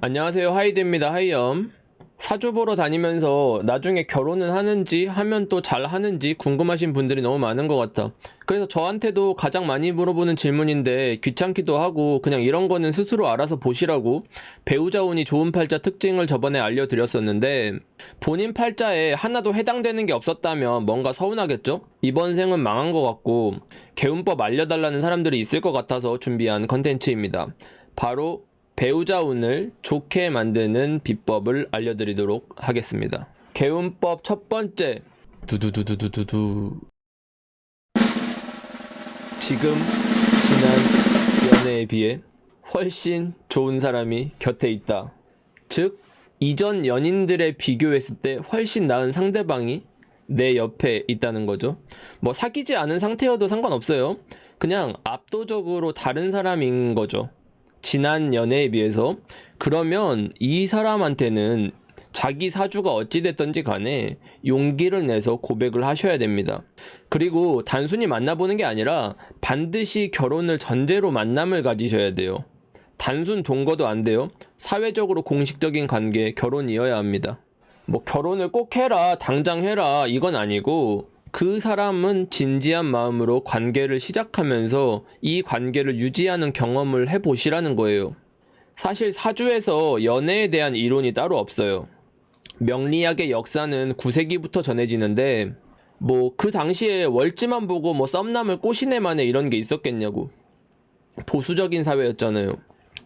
안녕하세요. 하이드입니다. 하이엄. 사주 보러 다니면서 나중에 결혼은 하는지 하면 또 잘 하는지 궁금하신 분들이 너무 많은 것 같아. 그래서 저한테도 가장 많이 물어보는 질문인데 귀찮기도 하고 그냥 이런 거는 스스로 알아서 보시라고 배우자 운이 좋은 팔자 특징을 저번에 알려드렸었는데 본인 팔자에 하나도 해당되는 게 없었다면 뭔가 서운하겠죠? 이번 생은 망한 것 같고 개운법 알려달라는 사람들이 있을 것 같아서 준비한 컨텐츠입니다. 바로 배우자 운을 좋게 만드는 비법을 알려드리도록 하겠습니다. 개운법 첫 번째. 두두두두두두. 지금 지난 연애에 비해 훨씬 좋은 사람이 곁에 있다. 즉, 이전 연인들에 비교했을 때 훨씬 나은 상대방이 내 옆에 있다는 거죠. 뭐 사귀지 않은 상태여도 상관없어요. 그냥 압도적으로 다른 사람인 거죠. 지난 연애에 비해서. 그러면 이 사람한테는 자기 사주가 어찌됐던지 간에 용기를 내서 고백을 하셔야 됩니다. 그리고 단순히 만나보는 게 아니라 반드시 결혼을 전제로 만남을 가지셔야 돼요. 단순 동거도 안 돼요. 사회적으로 공식적인 관계, 결혼이어야 합니다. 뭐 결혼을 꼭 해라, 당장 해라 이건 아니고 그 사람은 진지한 마음으로 관계를 시작하면서 이 관계를 유지하는 경험을 해보시라는 거예요. 사실 사주에서 연애에 대한 이론이 따로 없어요. 명리학의 역사는 9세기부터 전해지는데 뭐 그 당시에 월지만 보고 뭐 썸남을 꼬시네 마네 이런 게 있었겠냐고. 보수적인 사회였잖아요.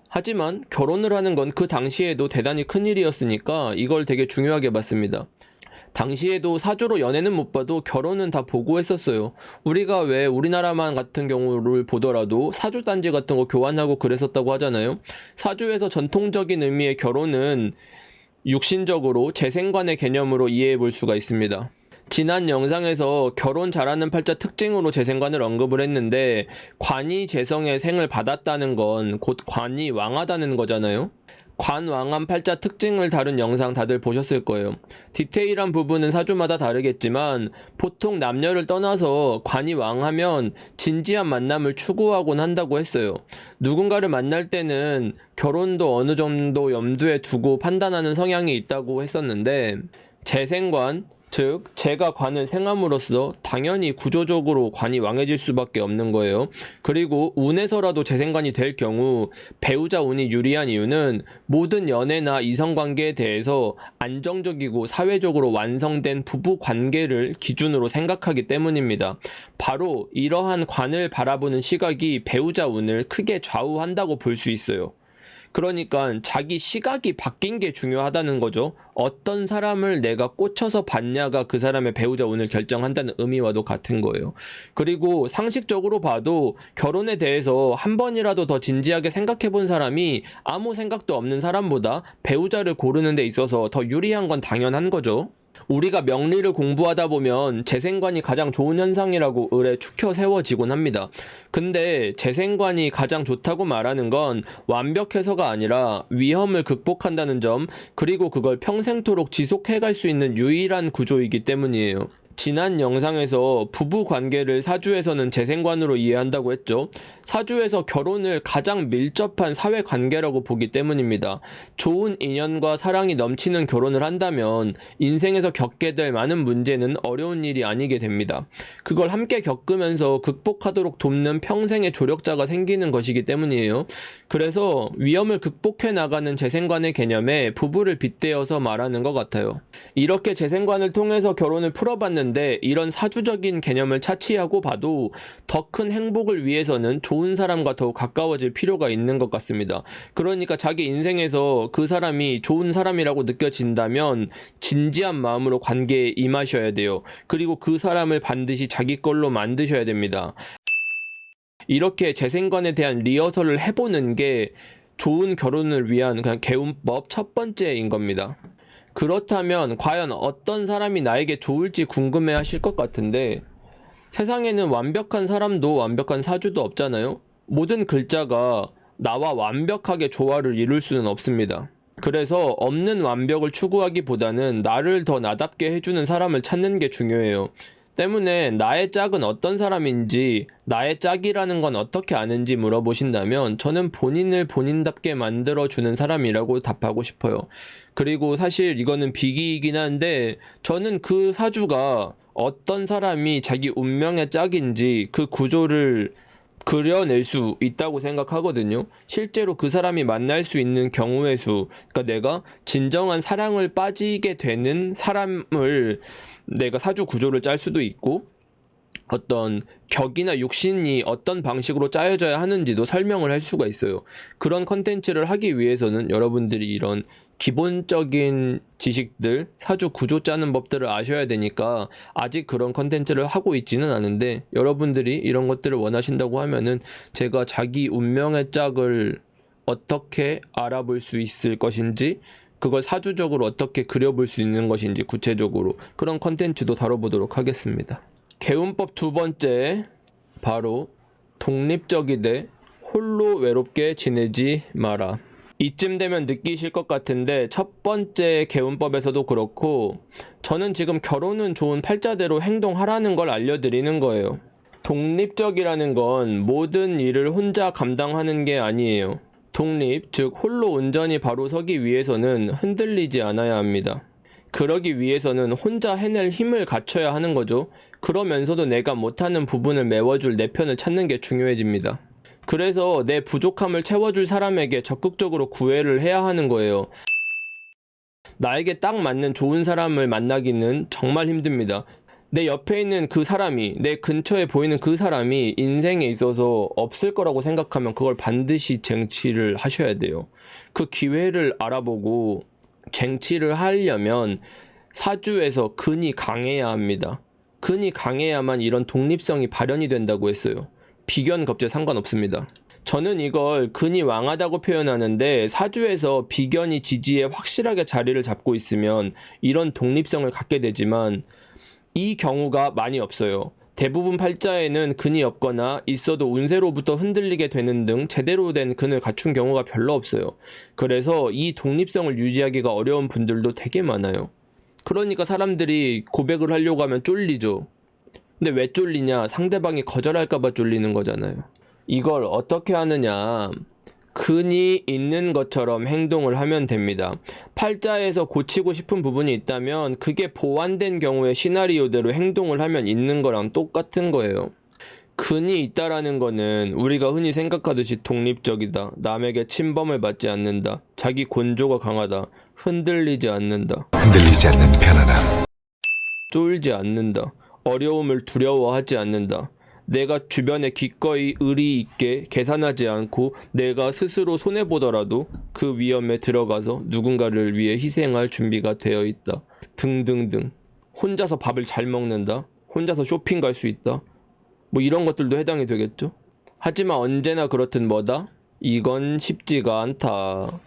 하지만 결혼을 하는 건 그 당시에도 대단히 큰일이었으니까 이걸 되게 중요하게 봤습니다. 당시에도 사주로 연애는 못 봐도 결혼은 다 보고 했었어요. 우리가 왜 우리나라만 같은 경우를 보더라도 사주 단지 같은 거 교환하고 그랬었다고 하잖아요. 사주에서 전통적인 의미의 결혼은 육신적으로 재생관의 개념으로 이해해 볼 수가 있습니다. 지난 영상에서 결혼 잘하는 팔자 특징으로 재생관을 언급을 했는데 관이 재성의 생을 받았다는 건 곧 관이 왕하다는 거잖아요. 관왕한 팔자 특징을 다룬 영상 다들 보셨을 거예요. 디테일한 부분은 사주마다 다르겠지만 보통 남녀를 떠나서 관이 왕하면 진지한 만남을 추구하곤 한다고 했어요. 누군가를 만날 때는 결혼도 어느 정도 염두에 두고 판단하는 성향이 있다고 했었는데 재생관, 즉 제가 관을 생함으로써 당연히 구조적으로 관이 왕해질 수밖에 없는 거예요. 그리고 운에서라도 재생관이 될 경우 배우자 운이 유리한 이유는 모든 연애나 이성관계에 대해서 안정적이고 사회적으로 완성된 부부 관계를 기준으로 생각하기 때문입니다. 바로 이러한 관을 바라보는 시각이 배우자 운을 크게 좌우한다고 볼 수 있어요. 그러니까 자기 시각이 바뀐 게 중요하다는 거죠. 어떤 사람을 내가 꽂혀서 봤냐가 그 사람의 배우자 운을 결정한다는 의미와도 같은 거예요. 그리고 상식적으로 봐도 결혼에 대해서 한 번이라도 더 진지하게 생각해 본 사람이 아무 생각도 없는 사람보다 배우자를 고르는 데 있어서 더 유리한 건 당연한 거죠. 우리가 명리를 공부하다 보면 재생관이 가장 좋은 현상이라고 을에 축혀 세워지곤 합니다. 근데 재생관이 가장 좋다고 말하는 건 완벽해서가 아니라 위험을 극복한다는 점, 그리고 그걸 평생토록 지속해갈 수 있는 유일한 구조이기 때문이에요. 지난 영상에서 부부 관계를 사주에서는 재생관으로 이해한다고 했죠. 사주에서 결혼을 가장 밀접한 사회 관계라고 보기 때문입니다. 좋은 인연과 사랑이 넘치는 결혼을 한다면 인생에서 겪게 될 많은 문제는 어려운 일이 아니게 됩니다. 그걸 함께 겪으면서 극복하도록 돕는 평생의 조력자가 생기는 것이기 때문이에요. 그래서 위험을 극복해 나가는 재생관의 개념에 부부를 빗대어서 말하는 것 같아요. 이렇게 재생관을 통해서 결혼을 풀어봤는데 이런 사주적인 개념을 차치하고 봐도 더 큰 행복을 위해서는 좋은 사람과 더욱 가까워질 필요가 있는 것 같습니다. 그러니까 자기 인생에서 그 사람이 좋은 사람이라고 느껴진다면 진지한 마음으로 관계에 임하셔야 돼요. 그리고 그 사람을 반드시 자기 걸로 만드셔야 됩니다. 이렇게 재생관에 대한 리허설을 해보는 게 좋은 결혼을 위한 그냥 개운법 첫 번째인 겁니다. 그렇다면 과연 어떤 사람이 나에게 좋을지 궁금해 하실 것 같은데 세상에는 완벽한 사람도 완벽한 사주도 없잖아요. 모든 글자가 나와 완벽하게 조화를 이룰 수는 없습니다. 그래서 없는 완벽을 추구하기보다는 나를 더 나답게 해주는 사람을 찾는 게 중요해요. 때문에 나의 짝은 어떤 사람인지, 나의 짝이라는 건 어떻게 아는지 물어보신다면 저는 본인을 본인답게 만들어주는 사람이라고 답하고 싶어요. 그리고 사실 이거는 비기이긴 한데 저는 그 사주가 어떤 사람이 자기 운명의 짝인지 그 구조를 그려낼 수 있다고 생각하거든요. 실제로 그 사람이 만날 수 있는 경우의 수, 그러니까 내가 진정한 사랑을 빠지게 되는 사람을 내가 사주 구조를 짤 수도 있고, 어떤 격이나 육신이 어떤 방식으로 짜여져야 하는지도 설명을 할 수가 있어요. 그런 컨텐츠를 하기 위해서는 여러분들이 이런 기본적인 지식들, 사주 구조 짜는 법들을 아셔야 되니까 아직 그런 컨텐츠를 하고 있지는 않은데, 여러분들이 이런 것들을 원하신다고 하면은 제가 자기 운명의 짝을 어떻게 알아볼 수 있을 것인지, 그걸 사주적으로 어떻게 그려볼 수 있는 것인지 구체적으로 그런 컨텐츠도 다뤄보도록 하겠습니다. 개운법 두 번째, 바로 독립적이되 홀로 외롭게 지내지 마라. 이쯤 되면 느끼실 것 같은데 첫 번째 개운법에서도 그렇고 저는 지금 결혼은 좋은 팔자대로 행동하라는 걸 알려드리는 거예요. 독립적이라는 건 모든 일을 혼자 감당하는 게 아니에요. 독립, 즉 홀로 온전히 바로 서기 위해서는 흔들리지 않아야 합니다. 그러기 위해서는 혼자 해낼 힘을 갖춰야 하는 거죠. 그러면서도 내가 못하는 부분을 메워줄 내 편을 찾는 게 중요해집니다. 그래서 내 부족함을 채워줄 사람에게 적극적으로 구애를 해야 하는 거예요. 나에게 딱 맞는 좋은 사람을 만나기는 정말 힘듭니다. 내 옆에 있는 그 사람이, 내 근처에 보이는 그 사람이 인생에 있어서 없을 거라고 생각하면 그걸 반드시 쟁취를 하셔야 돼요. 그 기회를 알아보고 쟁취를 하려면 사주에서 근이 강해야 합니다. 근이 강해야만 이런 독립성이 발현이 된다고 했어요. 비견 겁재 상관없습니다. 저는 이걸 근이 왕하다고 표현하는데, 사주에서 비견이 지지에 확실하게 자리를 잡고 있으면 이런 독립성을 갖게 되지만 이 경우가 많이 없어요. 대부분 팔자에는 근이 없거나 있어도 운세로부터 흔들리게 되는 등 제대로 된 근을 갖춘 경우가 별로 없어요. 그래서 이 독립성을 유지하기가 어려운 분들도 되게 많아요. 그러니까 사람들이 고백을 하려고 하면 쫄리죠. 근데 왜 쫄리냐? 상대방이 거절할까봐 쫄리는 거잖아요. 이걸 어떻게 하느냐? 근이 있는 것처럼 행동을 하면 됩니다. 팔자에서 고치고 싶은 부분이 있다면 그게 보완된 경우에 시나리오대로 행동을 하면 있는 거랑 똑같은 거예요. 근이 있다라는 거는 우리가 흔히 생각하듯이 독립적이다, 남에게 침범을 받지 않는다, 자기 곤조가 강하다, 흔들리지 않는다, 편안함, 쫄지 않는다, 어려움을 두려워하지 않는다, 내가 주변에 기꺼이 의리 있게 계산하지 않고 내가 스스로 손해보더라도 그 위험에 들어가서 누군가를 위해 희생할 준비가 되어 있다, 등등등. 혼자서 밥을 잘 먹는다, 혼자서 쇼핑 갈 수 있다, 뭐 이런 것들도 해당이 되겠죠. 하지만 언제나 그렇듯 뭐다? 이건 쉽지가 않다.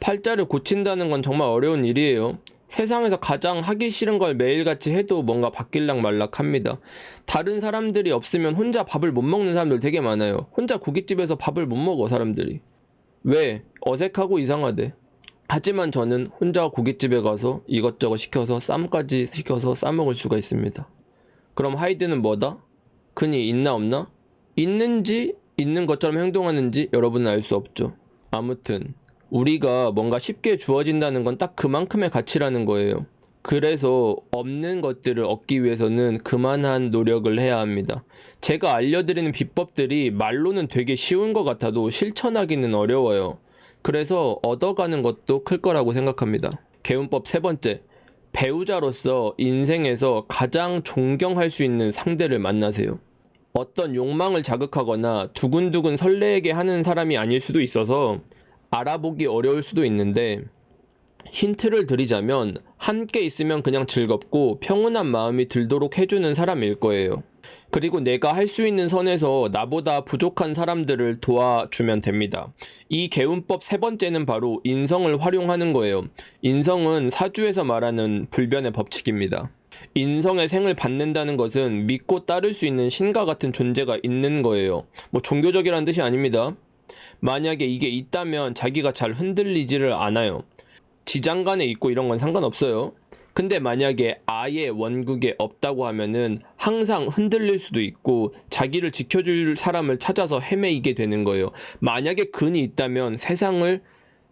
팔자를 고친다는 건 정말 어려운 일이에요. 세상에서 가장 하기 싫은 걸 매일같이 해도 뭔가 바뀔락 말락합니다. 다른 사람들이 없으면 혼자 밥을 못 먹는 사람들 되게 많아요. 혼자 고깃집에서 밥을 못 먹어, 사람들이. 왜? 어색하고 이상하대. 하지만 저는 혼자 고깃집에 가서 이것저것 시켜서 쌈까지 시켜서 싸먹을 수가 있습니다. 그럼 하이드는 뭐다? 근이 있나 없나? 있는지 있는 것처럼 행동하는지 여러분은 알 수 없죠. 아무튼 우리가 뭔가 쉽게 주어진다는 건 딱 그만큼의 가치라는 거예요. 그래서 없는 것들을 얻기 위해서는 그만한 노력을 해야 합니다. 제가 알려드리는 비법들이 말로는 되게 쉬운 것 같아도 실천하기는 어려워요. 그래서 얻어가는 것도 클 거라고 생각합니다. 개운법 세 번째, 배우자로서 인생에서 가장 존경할 수 있는 상대를 만나세요. 어떤 욕망을 자극하거나 두근두근 설레게 하는 사람이 아닐 수도 있어서 알아보기 어려울 수도 있는데, 힌트를 드리자면 함께 있으면 그냥 즐겁고 평온한 마음이 들도록 해주는 사람일 거예요. 그리고 내가 할 수 있는 선에서 나보다 부족한 사람들을 도와주면 됩니다. 이 개운법 세 번째는 바로 인성을 활용하는 거예요. 인성은 사주에서 말하는 불변의 법칙입니다. 인성의 생을 받는다는 것은 믿고 따를 수 있는 신과 같은 존재가 있는 거예요. 뭐 종교적이라는 뜻이 아닙니다. 만약에 이게 있다면 자기가 잘 흔들리지를 않아요. 지장간에 있고 이런 건 상관없어요. 근데 만약에 아예 원국에 없다고 하면은 항상 흔들릴 수도 있고 자기를 지켜줄 사람을 찾아서 헤매이게 되는 거예요. 만약에 근이 있다면 세상을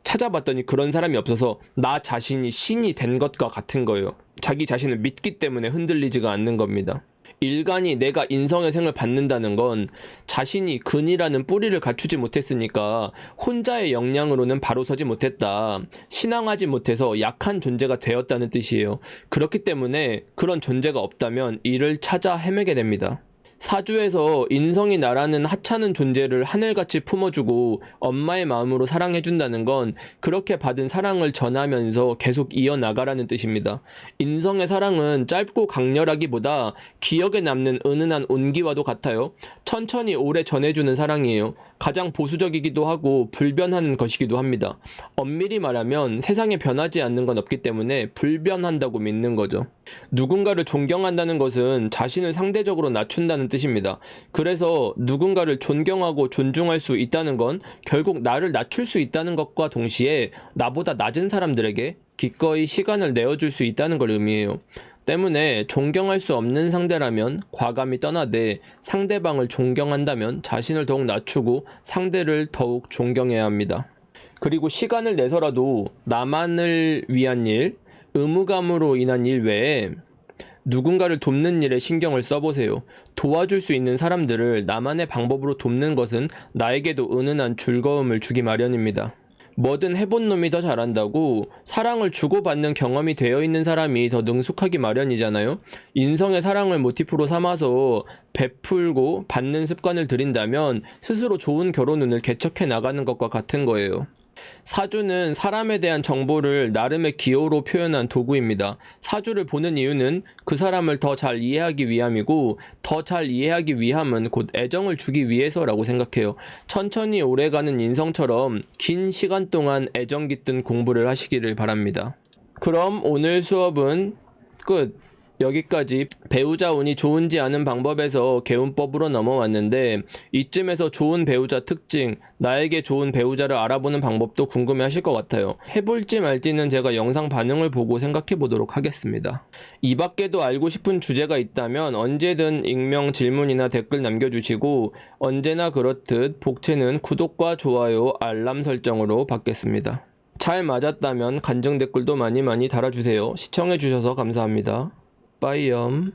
찾아봤더니 그런 사람이 없어서 나 자신이 신이 된 것과 같은 거예요. 자기 자신을 믿기 때문에 흔들리지가 않는 겁니다. 일간이 내가 인성의 생을 받는다는 건 자신이 근이라는 뿌리를 갖추지 못했으니까 혼자의 역량으로는 바로 서지 못했다. 신앙하지 못해서 약한 존재가 되었다는 뜻이에요. 그렇기 때문에 그런 존재가 없다면 이를 찾아 헤매게 됩니다. 사주에서 인성이 나라는 하찮은 존재를 하늘같이 품어주고 엄마의 마음으로 사랑해준다는 건 그렇게 받은 사랑을 전하면서 계속 이어나가라는 뜻입니다. 인성의 사랑은 짧고 강렬하기보다 기억에 남는 은은한 온기와도 같아요. 천천히 오래 전해주는 사랑이에요. 가장 보수적이기도 하고 불변하는 것이기도 합니다. 엄밀히 말하면 세상에 변하지 않는 건 없기 때문에 불변한다고 믿는 거죠. 누군가를 존경한다는 것은 자신을 상대적으로 낮춘다는 뜻입니다. 그래서 누군가를 존경하고 존중할 수 있다는 건 결국 나를 낮출 수 있다는 것과 동시에 나보다 낮은 사람들에게 기꺼이 시간을 내어줄 수 있다는 걸 의미해요. 때문에 존경할 수 없는 상대라면 과감히 떠나되 상대방을 존경한다면 자신을 더욱 낮추고 상대를 더욱 존경해야 합니다. 그리고 시간을 내서라도 나만을 위한 일, 의무감으로 인한 일 외에 누군가를 돕는 일에 신경을 써보세요. 도와줄 수 있는 사람들을 나만의 방법으로 돕는 것은 나에게도 은은한 즐거움을 주기 마련입니다. 뭐든 해본 놈이 더 잘한다고 사랑을 주고받는 경험이 되어 있는 사람이 더 능숙하기 마련이잖아요. 인성의 사랑을 모티프로 삼아서 베풀고 받는 습관을 들인다면 스스로 좋은 결혼운을 개척해 나가는 것과 같은 거예요. 사주는 사람에 대한 정보를 나름의 기호로 표현한 도구입니다. 사주를 보는 이유는 그 사람을 더 잘 이해하기 위함이고 더 잘 이해하기 위함은 곧 애정을 주기 위해서라고 생각해요. 천천히 오래가는 인성처럼 긴 시간 동안 애정 깃든 공부를 하시기를 바랍니다. 그럼 오늘 수업은 끝. 여기까지 배우자 운이 좋은지 아는 방법에서 개운법으로 넘어왔는데 이쯤에서 좋은 배우자 특징, 나에게 좋은 배우자를 알아보는 방법도 궁금해 하실 것 같아요. 해볼지 말지는 제가 영상 반응을 보고 생각해 보도록 하겠습니다. 이 밖에도 알고 싶은 주제가 있다면 언제든 익명 질문이나 댓글 남겨주시고 언제나 그렇듯 복채는 구독과 좋아요, 알람 설정으로 받겠습니다. 잘 맞았다면 간증 댓글도 많이 달아주세요. 시청해주셔서 감사합니다. 빠이염.